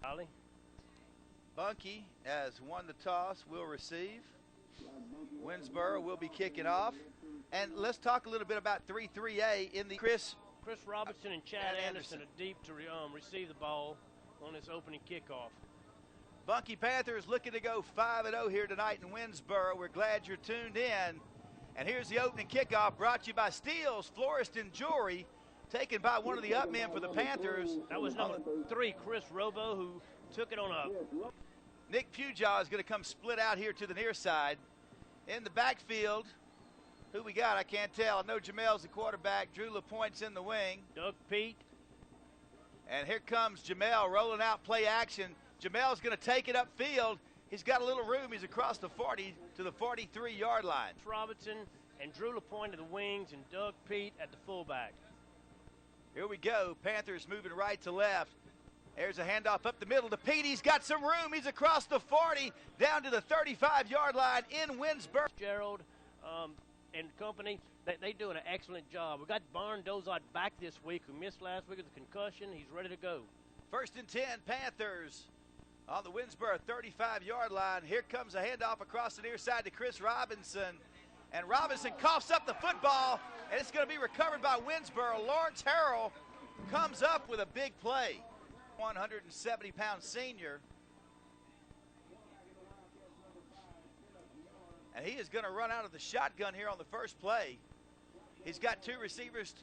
Ollie. Bunkie has won the toss, will receive. Winnsboro will be kicking off. And let's talk a little bit about 3-3A in the Chris Robinson and Chad Anderson are deep to receive the ball on this opening kickoff. Bunkie Panthers looking to go 5-0 here tonight in Winnsboro. We're glad you're tuned in. And here's the opening kickoff brought to you by Steele's Florist and Jewelry, taken by one of the up men for the Panthers. That was number 3, Chris Robo, who took it on a... Nick Pujaw is going to come split out here to the near side. In the backfield, who we got? I can't tell. I know Jamel's the quarterback. Drew LaPointe's in the wing. Doug Pete. And here comes Jamel rolling out play action. Jamel's going to take it upfield. He's got a little room. He's across the 40 to the 43-yard line. Robinson and Drew LaPointe to the wings and Doug Pete at the fullback. Here we go. Panthers moving right to left. There's a handoff up the middle to Pete. He's got some room. He's across the 40 down to the 35-yard line in Winnsboro. Gerald and company, they doing an excellent job. We got Barn Dozot back this week, who missed last week with a concussion. He's ready to go. 1st and 10, Panthers on the Winnsboro 35-yard line. Here comes a handoff across the near side to Chris Robinson. And Robinson coughs up the football, and it's going to be recovered by Winnsboro. Lawrence Harrell comes up with a big play. 170-pound senior. And he is going to run out of the shotgun here on the first play. He's got 3 receivers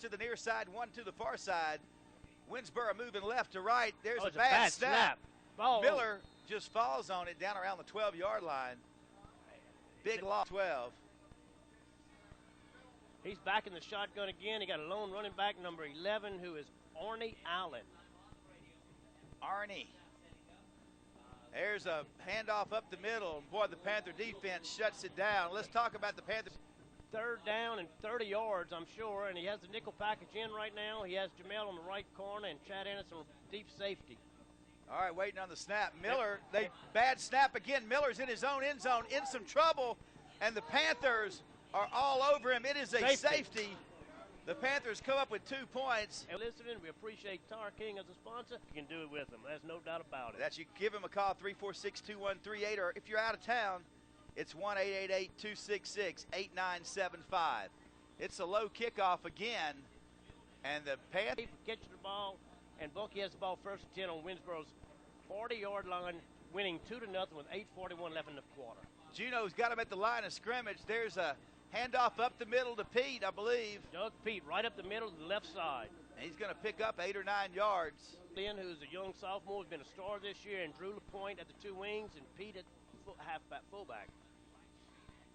to the near side, 1 to the far side. Winnsboro moving left to right. There's a bad snap. Miller just falls on it down around the 12-yard line. Big loss, 12. He's back in the shotgun again. He got a lone running back, number 11, who is Arnie Allen. Arnie. There's a handoff up the middle. Boy, the Panther defense shuts it down. Let's talk about the Panthers. 3rd down and 30 yards, I'm sure, and he has the nickel package in right now. He has Jamel on the right corner and Chad Anderson on deep safety. All right, waiting on the snap. Miller, bad snap again. Miller's in his own end zone, in some trouble, and the Panthers are all over him. It is a safety. The Panthers come up with 2 points. And listening, we appreciate Tar King as a sponsor. You can do it with them. There's no doubt about it. You give him a call, 346-2138, or if you're out of town, it's 1-888-266-8975. It's a low kickoff again, and the Panthers catching the ball, and Bunkie has the ball 1st and 10 on Winnsboro's 40-yard line, winning 2-0 with 8:41 left in the quarter. Juno's got him at the line of scrimmage. There's a handoff up the middle to Pete, I believe. Doug Pete right up the middle to the left side. And he's going to pick up 8 or 9 yards. Lynn, who's a young sophomore, has been a star this year, and Drew LaPointe at the 2 wings, and Pete at halfback, fullback.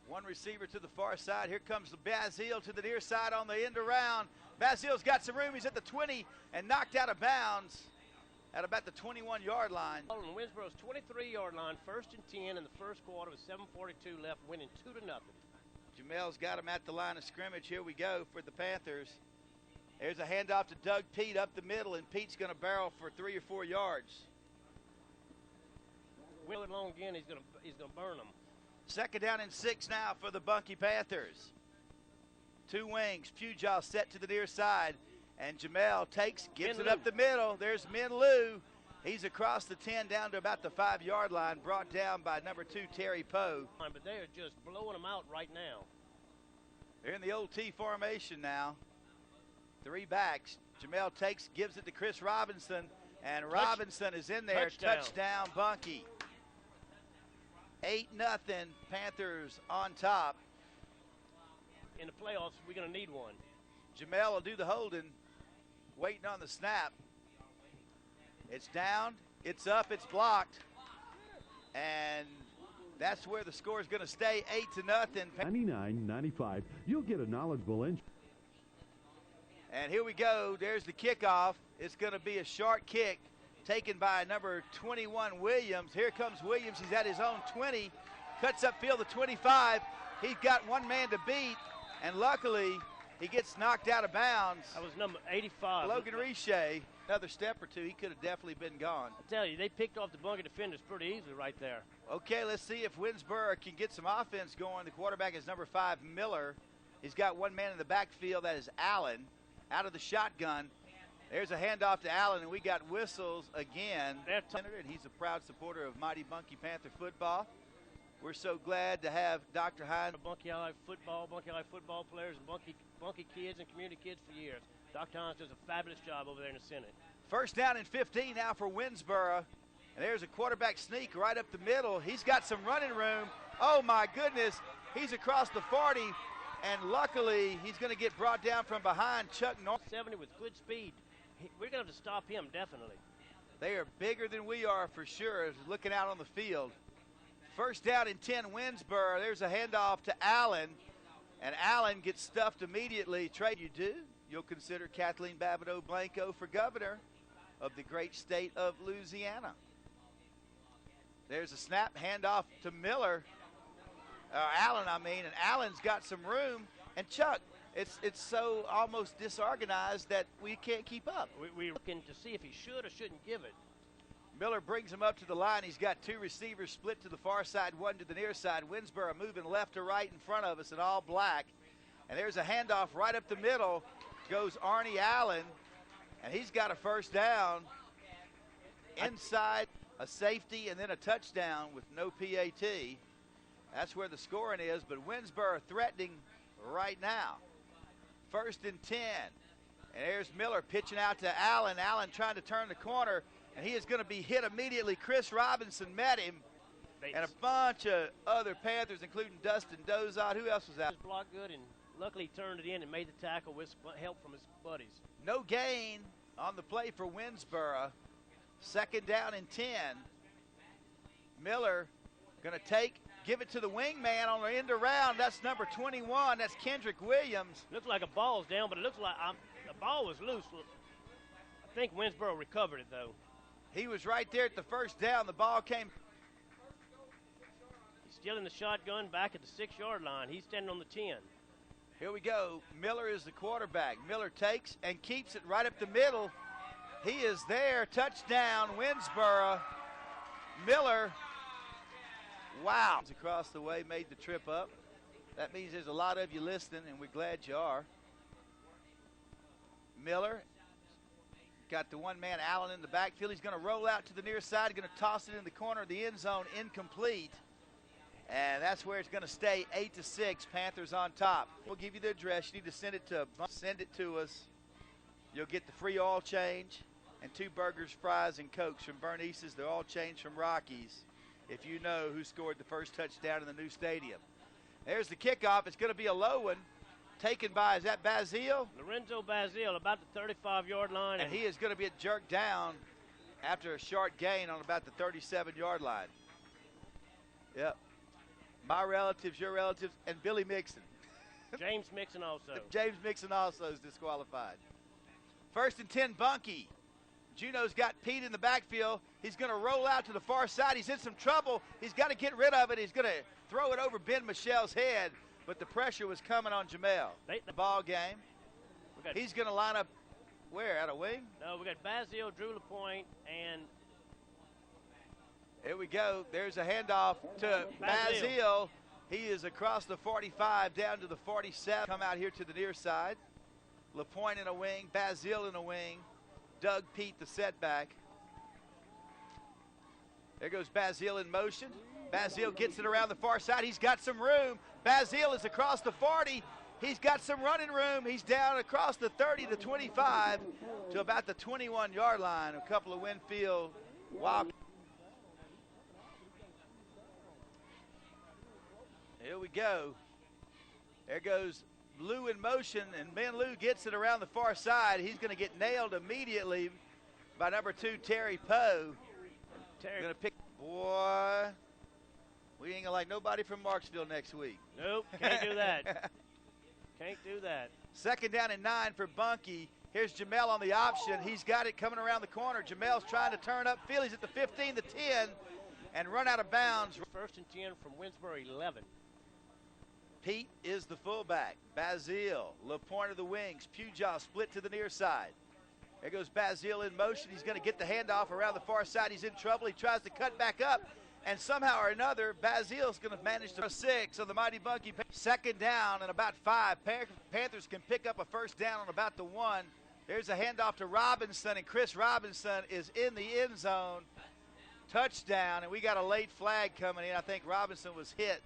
1 receiver to the far side. Here comes the Bazile to the near side on the end around. Bazile's got some room. He's at the 20 and knocked out of bounds at about the 21-yard line. On Winnsboro's 23-yard line, 1st and 10 in the first quarter with 7:42 left, winning 2-0. Jamel's got him at the line of scrimmage. Here we go for the Panthers. There's a handoff to Doug Pete up the middle, and Pete's going to barrel for 3 or 4 yards. Wheel it long again. He's going to burn them. 2nd down and 6 now for the Bunkie Panthers. 2 wings. Pujaw set to the near side, and Jamel gives it up the middle. There's Min Liu. He's across the 10 down to about the 5-yard line, brought down by number 2, Terry Poe. But they are just blowing them out right now. They're in the old T formation now. 3 backs. Jamel gives it to Chris Robinson, and Robinson is in there. Touchdown Bunkie. 8-0, Panthers on top. In the playoffs, we're going to need one. Jamel will do the holding, waiting on the snap. It's down, it's up, it's blocked, and that's where the score is going to stay, 8-0. 99-95, you'll get a knowledgeable inch. And here we go, there's the kickoff. It's going to be a short kick taken by number 21, Williams. Here comes Williams, he's at his own 20, cuts upfield the 25. He's got 1 man to beat, and luckily he gets knocked out of bounds. That was number 85. Logan Riche. Another step or 2, he could have definitely been gone. I tell you, they picked off the Bunkie defenders pretty easily right there. Okay, let's see if Winnsboro can get some offense going. The quarterback is number 5, Miller. He's got 1 man in the backfield, that is Allen, out of the shotgun. There's a handoff to Allen, and we got whistles again. They're And he's a proud supporter of mighty Bunkie Panther football. We're so glad to have Dr. Hines. Bunkie High football players, and Bunkie kids and community kids for years. Dr. Hines does a fabulous job over there in the Senate. First down and 15 now for Winnsboro. And there's a quarterback sneak right up the middle. He's got some running room. Oh, my goodness. He's across the 40, and luckily he's going to get brought down from behind Chuck North. 70 with good speed. We're going to have to stop him, definitely. They are bigger than we are for sure, looking out on the field. First down and 10, Winnsboro. There's a handoff to Allen, and Allen gets stuffed immediately. Trey, you do? You'll consider Kathleen Babineau Blanco for governor of the great state of Louisiana. There's a snap, handoff to Miller. Allen, and Allen's got some room. And Chuck, it's so almost disorganized that we can't keep up. We're looking to see if he should or shouldn't give it. Miller brings him up to the line. He's got two receivers split to the far side, one to the near side. Winnsboro moving left to right in front of us in all black. And there's a handoff right up the middle. Goes Arnie Allen, and he's got a first down. Inside, a safety, and then a touchdown with no PAT. That's where the scoring is, but Winnsboro threatening right now. First and 10. And there's Miller pitching out to Allen. Allen trying to turn the corner, and he is going to be hit immediately. Chris Robinson met him, and a bunch of other Panthers, including Dustin Dozot. Who else was out? Blocked good, and luckily turned it in and made the tackle with help from his buddies. No gain on the play for Winnsboro. Second down and 10. Miller going to give it to the wingman on the end around. That's number 21. That's Kendrick Williams. Looks like a ball's down, but it looks like the ball was loose. I think Winnsboro recovered it, though. He was right there at the first down. The ball came. He's still in the shotgun back at the 6-yard line. He's standing on the 10. Here we go. Miller is the quarterback. Miller takes and keeps it right up the middle. He is there. Touchdown, Winnsboro. Miller. Wow. Across the way, made the trip up. That means there's a lot of you listening, and we're glad you are. Miller got the one-man Allen in the backfield. He's going to roll out to the near side. Going to toss it in the corner of the end zone, incomplete. And that's where it's going to stay, 8-6. Panthers on top. We'll give you the address. You need to send it to us. You'll get the free oil change and 2 burgers, fries, and Cokes from Bernice's. The oil change from Rockies, if you know who scored the first touchdown in the new stadium. There's the kickoff. It's going to be a low one. Taken by, is that Bazile? Lorenzo Bazile, about the 35-yard line. And he is going to be jerked down after a short gain on about the 37-yard line. Yep. My relatives, your relatives, and Billy Mixon. James Mixon also. James Mixon also is disqualified. First and 10, Bunkie. Juno's got Pete in the backfield. He's going to roll out to the far side. He's in some trouble. He's got to get rid of it. He's going to throw it over Ben Michelle's head, but the pressure was coming on Jamel. The ball game. He's going to line up where? At a wing? No, we got Bazile, Drew LaPointe, and here we go. There's a handoff to Bazile. He is across the 45 down to the 47. Come out here to the near side. LaPointe in a wing, Bazile in a wing. Doug Pete the setback. There goes Bazile in motion. Bazile gets it around the far side. He's got some room. Bazile is across the 40. He's got some running room. He's down across the 30 to 25 to about the 21-yard line. A couple of Winfield wild. Here we go. There goes Lou in motion, and Ben Lou gets it around the far side. He's going to get nailed immediately by number 2, Terry Poe. Terry going to pick. Boy, we ain't going to like nobody from Marksville next week. Nope, can't do that. Can't do that. Second down and 9 for Bunkie. Here's Jamel on the option. He's got it coming around the corner. Jamel's trying to turn upfield. He's at the 15, the 10, and run out of bounds. First and 10 from Winnsboro 11. Pete is the fullback. Bazile, LaPointe of the wings. Pujaw split to the near side. There goes Bazile in motion. He's going to get the handoff around the far side. He's in trouble. He tries to cut back up, and somehow or another, Bazile's going to manage to 6 on the mighty Bunkie. Second down and about 5. Panthers can pick up a first down on about the 1. There's a handoff to Robinson, and Chris Robinson is in the end zone. Touchdown, and we got a late flag coming in. I think Robinson was hit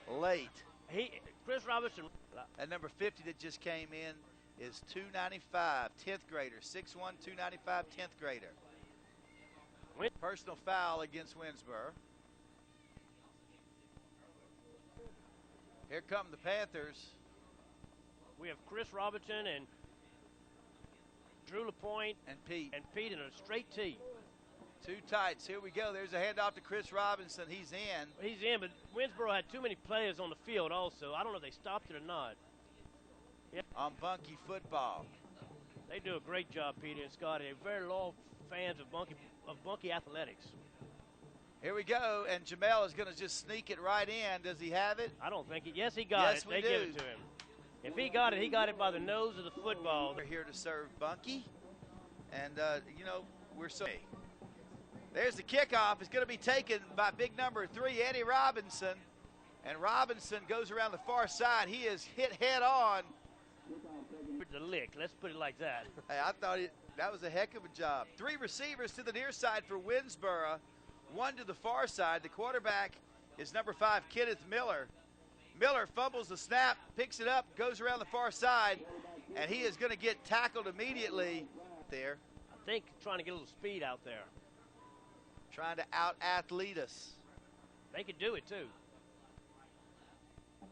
late. Chris Robinson. That number 50 that just came in is 295, 10th grader, 6'1", 295, 10th grader. Personal foul against Winnsboro. Here come the Panthers. We have Chris Robinson and Drew LaPointe and Pete in a straight tee. Two tights. Here we go. There's a handoff to Chris Robinson. He's in. He's in, but Winnsboro had too many players on the field also. I don't know if they stopped it or not. Yep. On Bunkie football. They do a great job, Peter and Scotty. They're very loyal fans of Bunkie athletics. Here we go, and Jamel is going to just sneak it right in. Does he have it? I don't think it. Yes, he got it. They give it to him. If he got it by the nose of the football. We're here to serve Bunkie, and, you know, we're so. There's the kickoff. It's going to be taken by big number 3, Andy Robinson, and Robinson goes around the far side. He is hit head on. The lick. Let's put it like that. Hey, I thought that was a heck of a job. 3 receivers to the near side for Winnsboro, 1 to the far side. The quarterback is number 5, Kenneth Miller. Miller fumbles the snap, picks it up, goes around the far side, and he is going to get tackled immediately there. I think trying to get a little speed out there. Trying to out-athlete us. They could do it, too.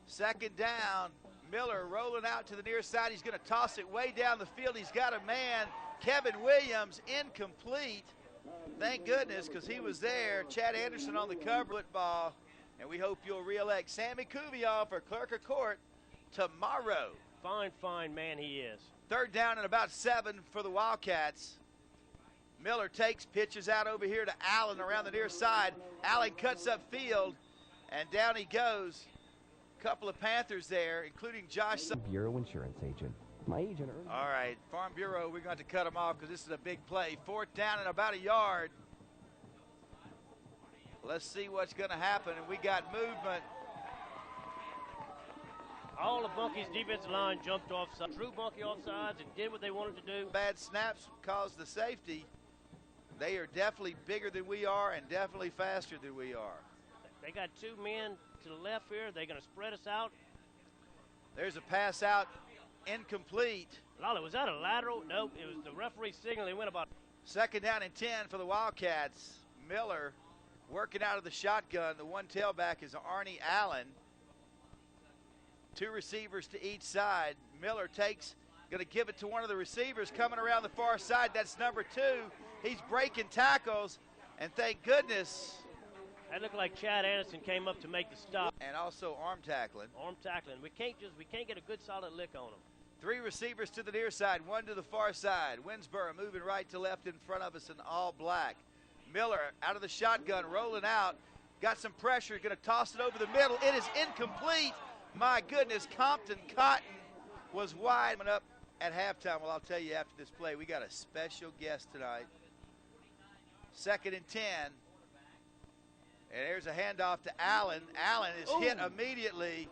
Second down. Miller rolling out to the near side. He's going to toss it way down the field. He's got a man, Kevin Williams, incomplete. Thank goodness, because he was there. Chad Anderson on the cover football. And we hope you'll re-elect Sammy Cuvion for clerk of court tomorrow. Fine man he is. Third down and about 7 for the Wildcats. Miller takes, pitches out over here to Allen around the near side. Allen cuts up field, and down he goes. Couple of Panthers there, including Josh. Bureau insurance agent. My agent. All right, Farm Bureau, we're going to cut him off because this is a big play. 4th down and about a yard. Let's see what's going to happen, and we got movement. All of Bunkie's defensive line jumped offside, drew Bunkie offsides, and did what they wanted to do. Bad snaps caused the safety. They are definitely bigger than we are and definitely faster than we are. They got 2 men to the left here. They're going to spread us out. There's a pass out, incomplete. Lolly, was that a lateral? Nope, it was the referee signal. He went about. 2nd down and 10 for the Wildcats. Miller working out of the shotgun. The one tailback is Arnie Allen. 2 receivers to each side. Miller takes, going to give it to one of the receivers coming around the far side. That's number 2. He's breaking tackles, and thank goodness. That looked like Chad Anderson came up to make the stop. And also arm tackling. Arm tackling. We can't get a good solid lick on him. 3 receivers to the near side, 1 to the far side. Winnsboro moving right to left in front of us in all black. Miller out of the shotgun, rolling out. Got some pressure, going to toss it over the middle. It is incomplete. My goodness, Compton Cotton was wide up at halftime. Well, I'll tell you after this play, we got a special guest tonight. 2nd and 10. And there's a handoff to Allen. Allen is hit immediately.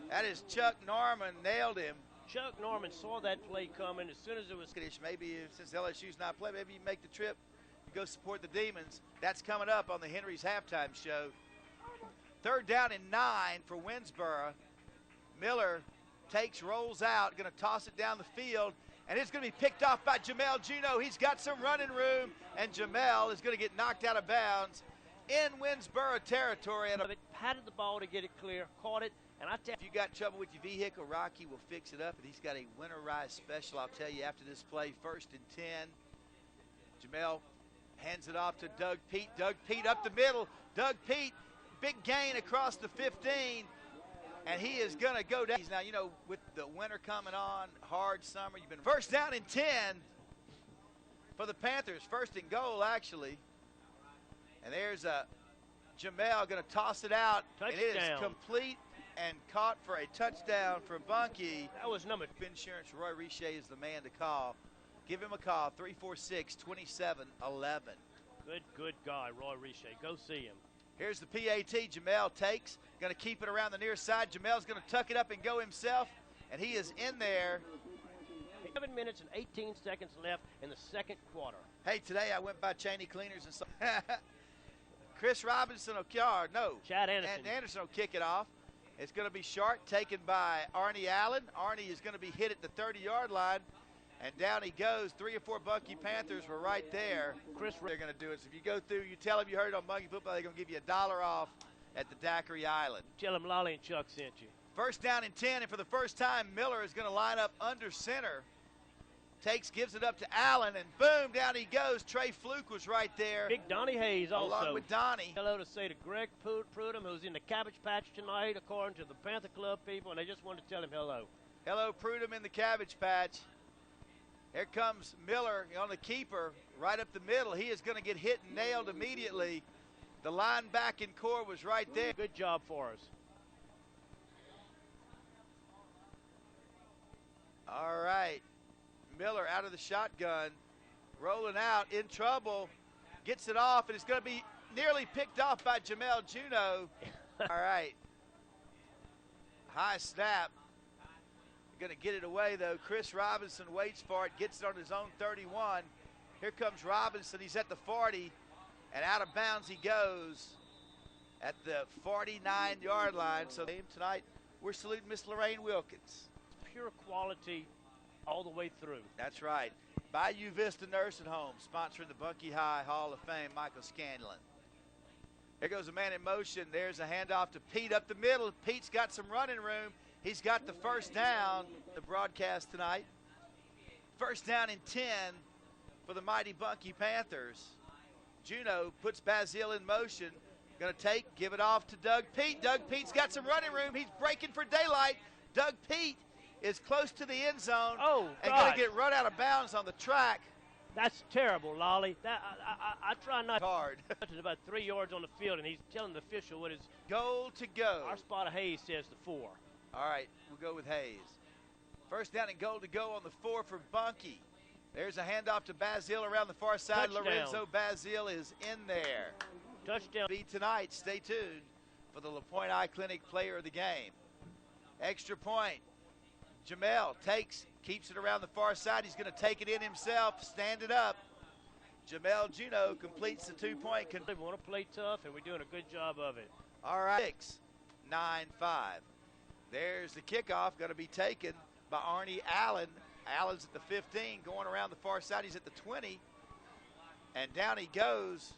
That is Chuck Norman, nailed him. Chuck Norman saw that play coming as soon as it was. Maybe since LSU's not playing, maybe you make the trip, you go support the Demons. That's coming up on the Henry's halftime show. 3rd down and 9 for Winnsboro. Miller takes, rolls out, going to toss it down the field, and it's going to be picked off by Jamel Juno. He's got some running room, and Jamel is going to get knocked out of bounds in Winnsboro territory. And patted the ball to get it clear, caught it, and if you got trouble with your vehicle, Rocky will fix it up, and he's got a winterized special. I'll tell you after this play. 1st and 10. Jamel hands it off to Doug Pete. Doug Pete up the middle. Doug Pete, big gain across the 15. And he is going to go down. Now, you know, with the winter coming on, hard summer, you've been 1st down and 10 for the Panthers. 1st and goal, actually. And there's Jamel going to toss it out. Touchdown. And it is complete and caught for a touchdown for Bunkie. That was number Insurance. Roy Richer is the man to call. Give him a call, 346-2711. Good guy, Roy Richer. Go see him. Here's the PAT. Jamel takes, going to keep it around the near side. Jamel's going to tuck it up and go himself, and he is in there. 7 minutes and 18 seconds left in the second quarter. Hey, today I went by Cheney Cleaners and saw Chris Robinson Chad Anderson. And Anderson will kick it off. It's going to be Shark taken by Arnie Allen. Arnie is going to be hit at the 30-yard line, and down he goes. 3 or 4 Bunkie Panthers were right there. They're going to do it. So if you go through, you tell them you heard it on Bunkie Football, they're going to give you $1 off at the Daiquiri Island. Tell them Lolly and Chuck sent you. First down and 10, and for the first time, Miller is going to line up under center. Gives it up to Allen, and boom, down he goes. Trey Fluke was right there. Big Donnie Hayes also. Along with Donnie. Hello to say to Greg Prudhomme, who's in the Cabbage Patch tonight, according to the Panther Club people, and I just wanted to tell him hello. Hello, Prudhomme in the Cabbage Patch. Here comes Miller on the keeper, right up the middle. He is going to get hit and nailed immediately. The linebacking core was right there. Good job for us. All right. Miller out of the shotgun, rolling out, in trouble, gets it off, and it's going to be nearly picked off by Jamel Juno. All right. High snap. Going to get it away, though. Chris Robinson waits for it, gets it on his own 31. Here comes Robinson. He's at the 40, and out of bounds he goes at the 49-yard line. So tonight we're saluting Miss Lorraine Wilkins. Pure quality all the way through. That's right. Bayou Vista Nursing Home, sponsoring the Bunkie High Hall of Fame, Michael Scanlon. There goes a man in motion. There's a handoff to Pete up the middle. Pete's got some running room. He's got the first down, the broadcast tonight. First down and 10 for the mighty Bunkie Panthers. Juno puts Bazile in motion. Going to give it off to Doug Pete. Doug Pete's got some running room. He's breaking for daylight. Doug Pete is close to the end zone. Oh, and going to get run out of bounds on the track. That's terrible, Lolly. I try not hard. to about 3 yards on the field, and he's telling the official what his goal to go. Our spot of Hayes says the 4. All right, we'll go with Hayes. First down and goal to go on the 4 for Bunkie. There's a handoff to Bazile around the far side. Touchdown. Lorenzo Bazile is in there. Touchdown. Be tonight. Stay tuned for the LaPointe Eye Clinic player of the game. Extra point. Jamel keeps it around the far side. He's going to take it in himself, stand it up. Jamel Juno completes the 2-point. They want to play tough, and we're doing a good job of it. All right, 6-9-5. There's the kickoff, going to be taken by Arnie Allen. Allen's at the 15, going around the far side. He's at the 20, and down he goes.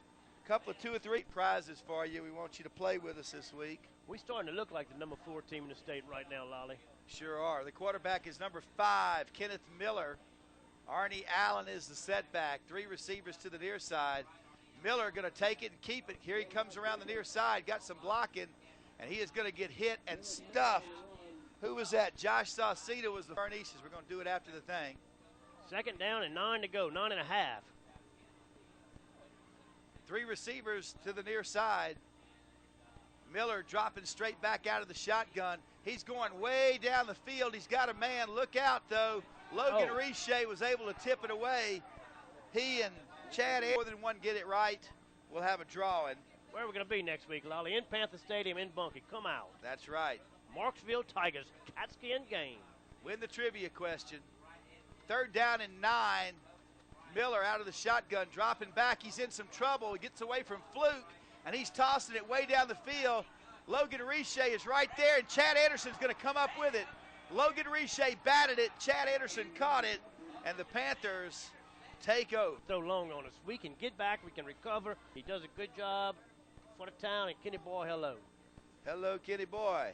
A couple of 2 or 3 prizes for you. We want you to play with us this week. We're starting to look like the number 4 team in the state right now, Lolly. Sure are. The quarterback is number 5, Kenneth Miller. Arnie Allen is the setback. 3 receivers to the near side. Miller going to take it and keep it. Here he comes around the near side, got some blocking, and he is going to get hit and stuffed. Who was that? Josh Sauceda was the Farneses. We're going to do it after the thing. Second down and 9 to go, 9.5. 3 receivers to the near side. Miller dropping straight back out of the shotgun. He's going way down the field. He's got a man. Look out, though. Logan Riche was able to tip it away. He and Chad, more than one get it right. We'll have a drawing. Where are we going to be next week, Lolly? In Panther Stadium in Bunkie. Come out. That's right. Marksville Tigers, Catskill game. Win the trivia question. Third down and 9. Miller out of the shotgun, dropping back. He's in some trouble. He gets away from Fluke, and he's tossing it way down the field. Logan Riche is right there, and Chad Anderson's going to come up with it. Logan Riche batted it. Chad Anderson caught it, and the Panthers take over. So long on us. We can get back. We can recover. He does a good job. Front of town, and Kenny Boy, hello. Hello, Kenny Boy.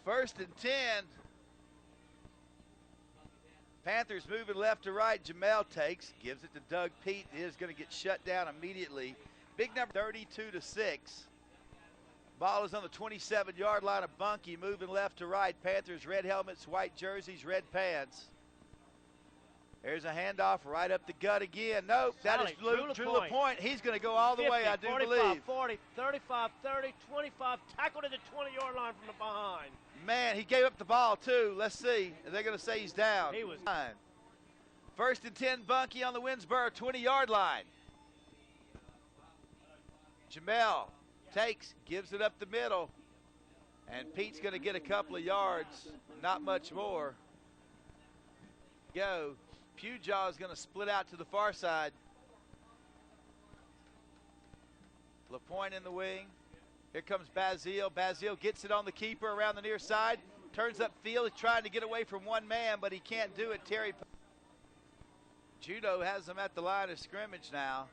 First and 10. Panthers moving left to right. Jamel gives it to Doug Pete. It is going to get shut down immediately. Big number 32-6. Ball is on the 27-yard line of Bunkie, moving left to right. Panthers red helmets, white jerseys, red pants. There's a handoff right up the gut again. Nope, that is Drew LaPointe. He's going to go all the 50, way, I do 45, believe. 40, 35, 30, 25, tackled at the 20-yard line from the behind. Man, he gave up the ball, too. Let's see. Are they going to say he's down? He was. First and 10, Bunkie on the Winnsboro 20-yard line. Jamel gives it up the middle, and Pete's going to get a couple of yards, not much more. go. Pujaw is going to split out to the far side. LaPointe in the wing. Here comes Bazile. Bazile gets it on the keeper around the near side. Turns upfield. He's trying to get away from one man, but he can't do it. Terry Judo has him at the line of scrimmage now.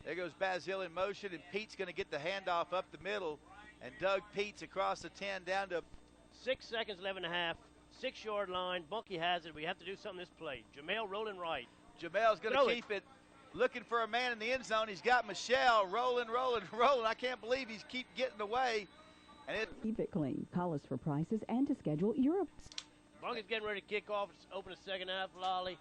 There goes Bazile in motion, and Pete's going to get the handoff up the middle. And Doug Pete's across the 10 down to 6 seconds, 11.5. 6-yard line. Bunkie has it. We have to do something this play. Jamel rolling right. Jamel's going to keep it. Looking for a man in the end zone. He's got Michelle rolling. I can't believe he's keep getting away. And keep it clean. Call us for prices and to schedule Europe. Bunkie's getting ready to kick off. It's open the second half. Lolly.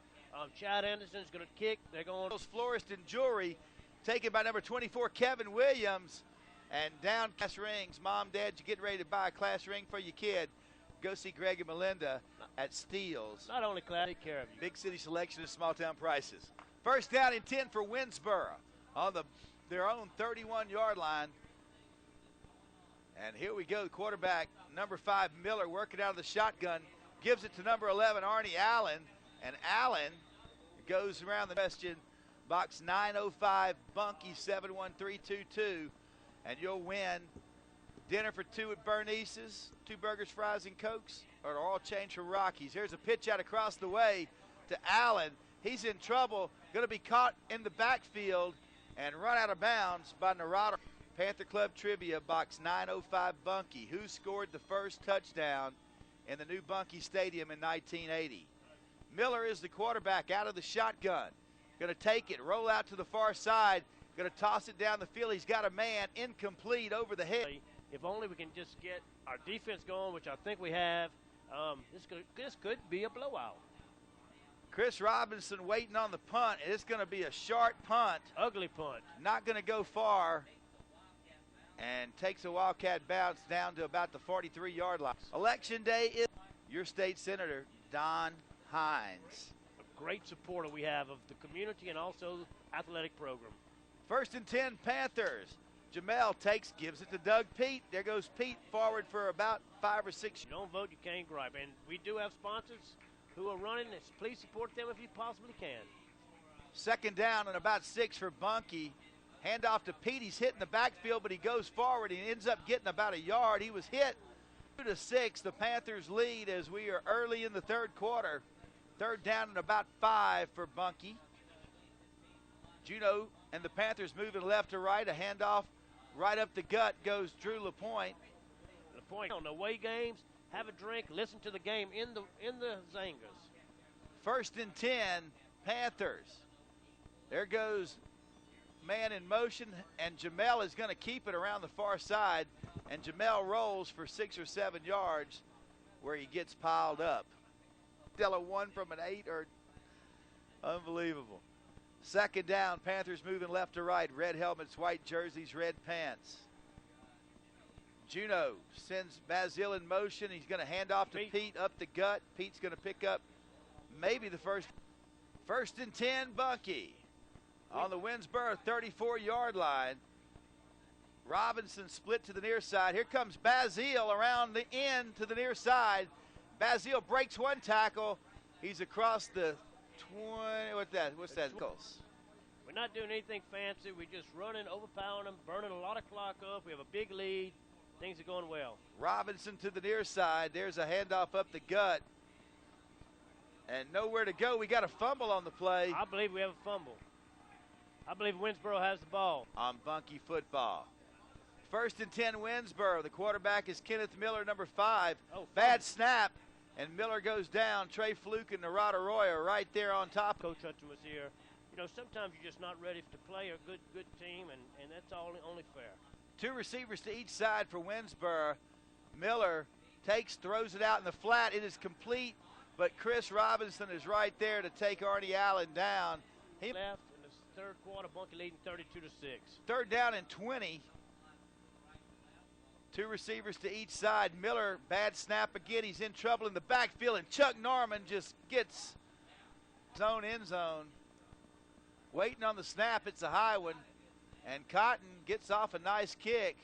Chad Anderson's going to kick. They're going. Florist and Jewelry, taken by number 24, Kevin Williams. And down class rings. Mom, Dad, you get ready to buy a class ring for your kid. Go see Greg and Melinda at Steele's. Not only class, take care of you. Big city selection and small town prices. First down and 10 for Winnsboro on their own 31-yard line. And here we go, the quarterback, number 5, Miller, working out of the shotgun, gives it to number 11, Arnie Allen. And Allen goes around the question, box 905, Bunkie 71322. And you'll win dinner for 2 at Bernice's, 2 burgers, fries, and Cokes, or all change for Rockies. Here's a pitch out across the way to Allen. He's in trouble, going to be caught in the backfield and run out of bounds by Narada. Panther Club Trivia, box 905, Bunkie. Who scored the first touchdown in the new Bunkie Stadium in 1980? Miller is the quarterback out of the shotgun. Going to take it, roll out to the far side, going to toss it down the field. He's got a man incomplete over the head. If only we can just get our defense going, which I think we have, this could be a blowout. Chris Robinson waiting on the punt. It's going to be a sharp punt. Ugly punt. Not going to go far. And takes a Wildcat bounce down to about the 43-yard line. Election day is your state senator, Don Hines. A great supporter we have of the community and also the athletic program. First and 10, Panthers. Jamel gives it to Doug Pete. There goes Pete forward for about 5 or 6. You don't vote, you can't gripe. And we do have sponsors who are running this. Please support them if you possibly can. Second down and about 6 for Bunkie. Handoff to Pete. He's hitting the backfield, but he goes forward. He ends up getting about a yard. He was hit. 2-6, the Panthers lead as we are early in the third quarter. Third down and about 5 for Bunkie. Juno and the Panthers moving left to right. A handoff right up the gut goes Drew LaPointe. LaPointe on the away games. Have a drink, listen to the game in the Zangas. First and 10, Panthers. There goes man in motion, and Jamel is going to keep it around the far side, and Jamel rolls for 6 or 7 yards where he gets piled up. Della 1 from an 8 or unbelievable. Second down, Panthers moving left to right. Red helmets, white jerseys, red pants. Juno sends Bazile in motion. He's going to hand off to Pete up the gut. Pete's going to pick up maybe the first and 10, Bunkie. On the Winnsboro 34-yard line. Robinson split to the near side. Here comes Bazile around the end to the near side. Bazile breaks one tackle. He's across the 20. What's that? We're not doing anything fancy. We're just running, overpowering them, burning a lot of clock up. We have a big lead. Things are going well. Robinson to the near side. There's a handoff up the gut. And nowhere to go. We got a fumble on the play. I believe we have a fumble. I believe Winnsboro has the ball. On Bunkie football. First and 10, Winnsboro. The quarterback is Kenneth Miller, number 5. Bad snap, and Miller goes down. Trey Fluke and Narada Roy are right there on top. Coach Hudson was here. You know, sometimes you're just not ready to play a good team, and that's only fair. 2 receivers to each side for Winnsboro. Miller throws it out in the flat. It is complete, but Chris Robinson is right there to take Arnie Allen down. He left in the third quarter, Bunkie leading 32-6. Third down and 20. 2 receivers to each side. Miller, bad snap again. He's in trouble in the backfield, and Chuck Norman just gets his own end zone. Waiting on the snap. It's a high one. And Cotton gets off a nice kick.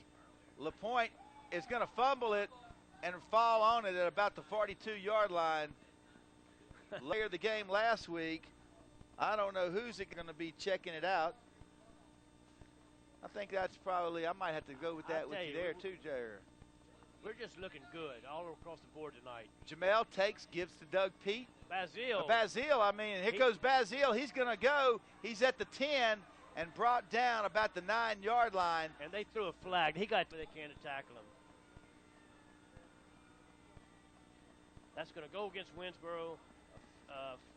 LaPointe is going to fumble it and fall on it at about the 42-yard line. Later the game last week. I don't know who's going to be checking it out. I think that's probably, I might have to go with that with you there too, Jair. We're just looking good all across the board tonight. Jamel takes, gives to Doug Pete. Bazile. Bazile, I mean, here goes Bazile. He's going to go. He's at the 10 and brought down about the 9-yard line. And they threw a flag. He got, they can't tackle him. That's going to go against Winnsboro.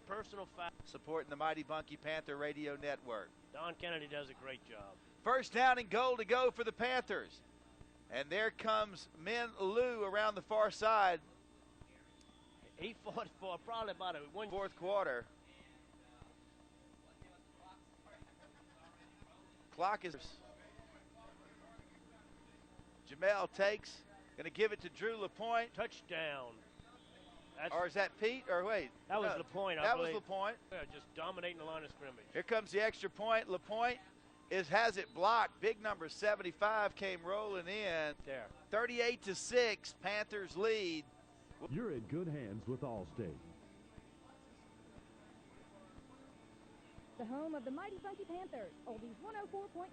Personal foul. Supporting the mighty Bunkie Panther Radio Network. Don Kennedy does a great job. First down and goal to go for the Panthers. And there comes Min Liu around the far side. He fought for probably about a fourth quarter. Clock is. Jamel takes. Going to give it to Drew LaPointe. Touchdown. Or is that Pete? Or wait. That was LaPointe, I That believe. was LaPointe. Yeah, just dominating the line of scrimmage. Here comes the extra point. LaPointe has it blocked. Big number 75 came rolling in. There. 38-6, Panthers lead. You're in good hands with Allstate. The home of the mighty Bunkie Panthers, Oldies 104.3.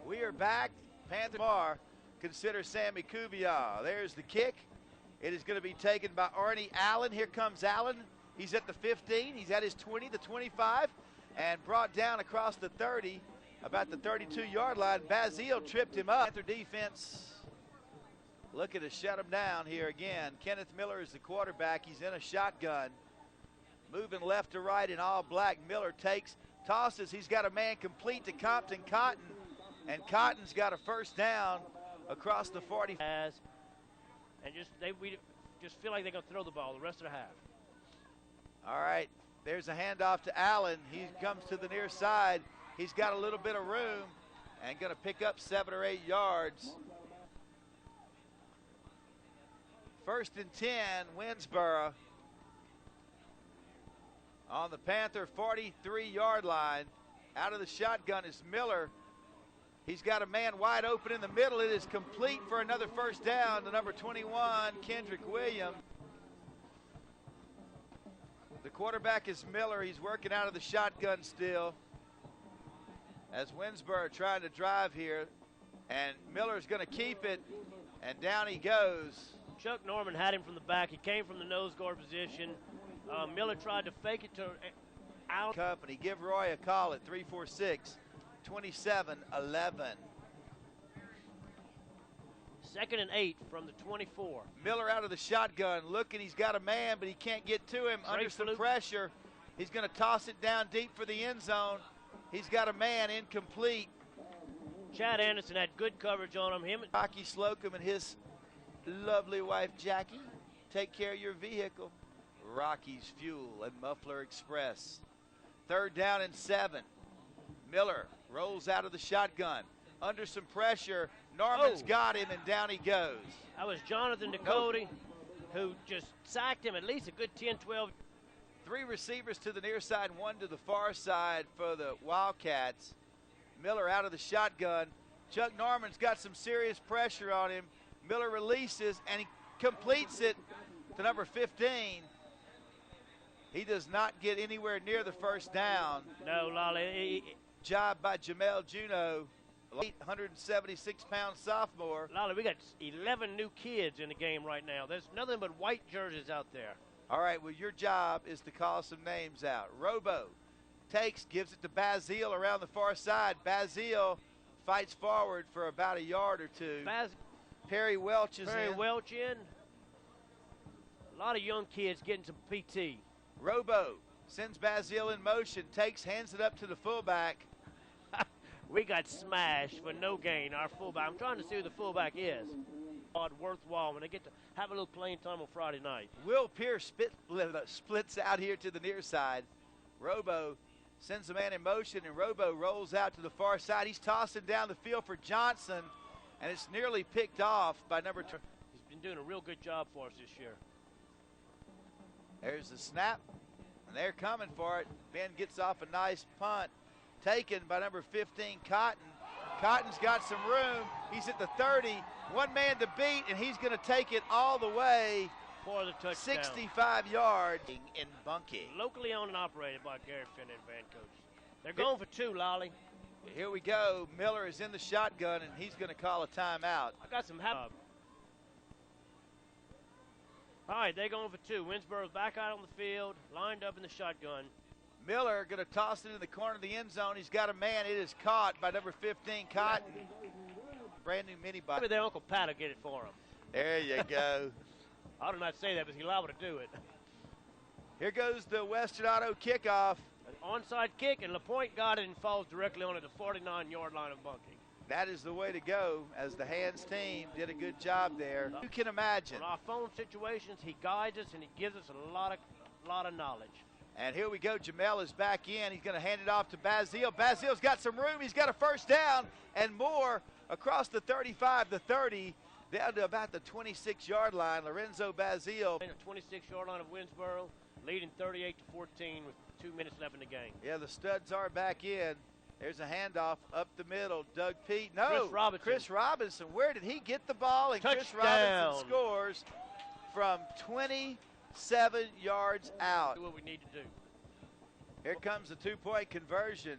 We are back. Panthers are. Consider Sammy Kubiya. There's the kick. It is going to be taken by Arnie Allen. Here comes Allen. He's at the 15. He's at his 20, the 25, and brought down across the 30, about the 32-yard line. Bazile tripped him up. Panther defense looking to shut him down here again. Kenneth Miller is the quarterback. He's in a shotgun. Moving left to right in all black. Miller takes, tosses. He's got a man complete to Compton Cotton, and Cotton's got a first down across the 40. And we just feel like they're going to throw the ball the rest of the half. All right, there's a handoff to Allen. He comes to the near side. He's got a little bit of room and going to pick up 7 or 8 yards. First and 10, Winnsboro. On the Panther 43-yard line. Out of the shotgun is Miller. He's got a man wide open in the middle. It is complete for another first down to number 21, Kendrick Williams. The quarterback is Miller. He's working out of the shotgun still. As Winnsboro trying to drive here. And Miller's going to keep it. And down he goes. Chuck Norman had him from the back. He came from the nose guard position. Miller tried to fake it to out. Company. Give Roy a call at 346-2711. 2nd and 8 from the 24. Miller out of the shotgun, looking. He's got a man, but he can't get to him. Under some pressure. He's going to toss it down deep for the end zone. He's got a man incomplete. Chad Anderson had good coverage on him. Rocky Slocum and his lovely wife Jackie take care of your vehicle. Rocky's Fuel and Muffler Express. 3rd down and 7. Miller rolls out of the shotgun. Under some pressure, Norman's got him, and down he goes. That was Jonathan Ducote, who just sacked him at least a good 10, 12. 3 receivers to the near side, 1 to the far side for the Wildcats. Miller out of the shotgun. Chuck Norman's got some serious pressure on him. Miller releases, and he completes it to number 15. He does not get anywhere near the first down. No, Lolly. Job by Jamel Juneau, 876-pound sophomore. Lolly, we got 11 new kids in the game right now. There's nothing but white jerseys out there. All right, well, your job is to call some names out. Robo takes, gives it to Bazile around the far side. Bazile fights forward for about a yard or two. Perry Welch is in. Welch in. A lot of young kids getting some PT. Robo sends Bazile in motion, takes, hands it up to the fullback. We got smashed for no gain, our fullback. I'm trying to see who the fullback is. Worthwhile when they get to have a little playing time on Friday night. Will Pierce splits out here to the near side. Robo sends the man in motion, and Robo rolls out to the far side. He's tossing down the field for Johnson, and it's nearly picked off by number 2. He's been doing a real good job for us this year. There's the snap, and they're coming for it. Ben gets off a nice punt, taken by number 15, Cotton. Cotton's got some room. He's at the 30. One man to beat, and he's going to take it all the way for the touchdown. 65 yards in Bunkie. Locally owned and operated by Gary Finn and Van Coach. They're going for 2, Lolly. Here we go. Miller is in the shotgun, and he's going to call a timeout. I got some help. All right, they're going for 2. Winnsboro's back out on the field, lined up in the shotgun. Miller going to toss it in the corner of the end zone. He's got a man. It is caught by number 15, Cotton. Brand new mini bike. Maybe their Uncle Pat will get it for him. There you go. I do not say that, but he's liable to do it. Here goes the Western Auto kickoff. An onside kick, and LaPointe got it and falls directly onto the 49-yard line of Bunkie. That is the way to go, as the Hands team did a good job there. You can imagine. On our phone situations, he guides us and he gives us a lot of knowledge. And here we go. Jamel is back in. He's going to hand it off to Bazile. Bazile's got some room. He's got a first down and more across the 35, the 30, down to about the 26-yard line. Lorenzo Bazile. The 26-yard line of Winnsboro, leading 38-14 with 2 minutes left in the game. Yeah, the studs are back in. There's a handoff up the middle. Doug Pete. No, Chris Robinson. Where did he get the ball? And touchdown. Chris Robinson scores from 27 yards out. Do what we need to do. Here comes the 2-point conversion.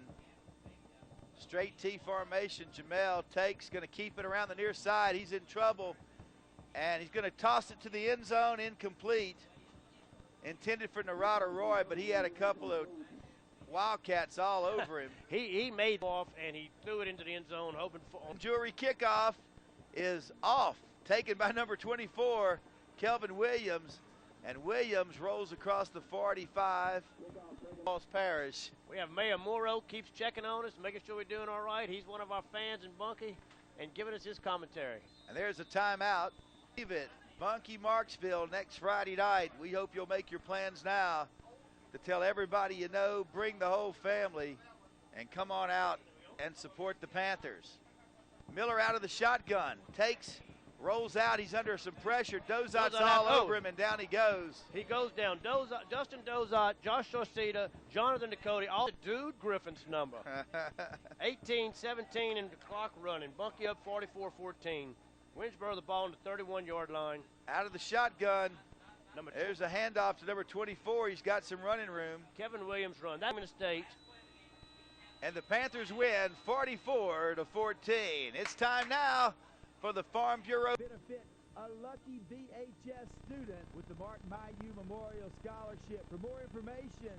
Straight T formation. Jamel takes, going to keep it around the near side. He's in trouble. And he's going to toss it to the end zone, incomplete. Intended for Narada Roy, but he had a couple of Wildcats all over him. he made off, and he threw it into the end zone, hoping for. Jewelry kickoff is off, taken by number 24, Kelvin Williams. And Williams rolls across the 45. Falls Parish. We have Mayor Morrow keeps checking on us, making sure we're doing all right. He's one of our fans in Bunkie and giving us his commentary. And there's a timeout. Leave it. Bunkie Marksville next Friday night. We hope you'll make your plans now to tell everybody you know, bring the whole family, and come on out and support the Panthers. Miller out of the shotgun, takes, rolls out. He's under some pressure. Dozot's all over him, and down he goes. He goes down. Justin Dozot, Josh Orsita, Jonathan Ducote, all the Dude Griffin's number. 18-17 and the clock running. Bunkie up 44-14. Winnsboro the ball on the 31-yard line. Out of the shotgun. There's a handoff to number 24. He's got some running room. Kevin Williams run. That's a state. And the Panthers win 44-14. It's time now for the Farm Bureau. Benefit a lucky VHS student with the Martin Mayu Memorial Scholarship. For more information,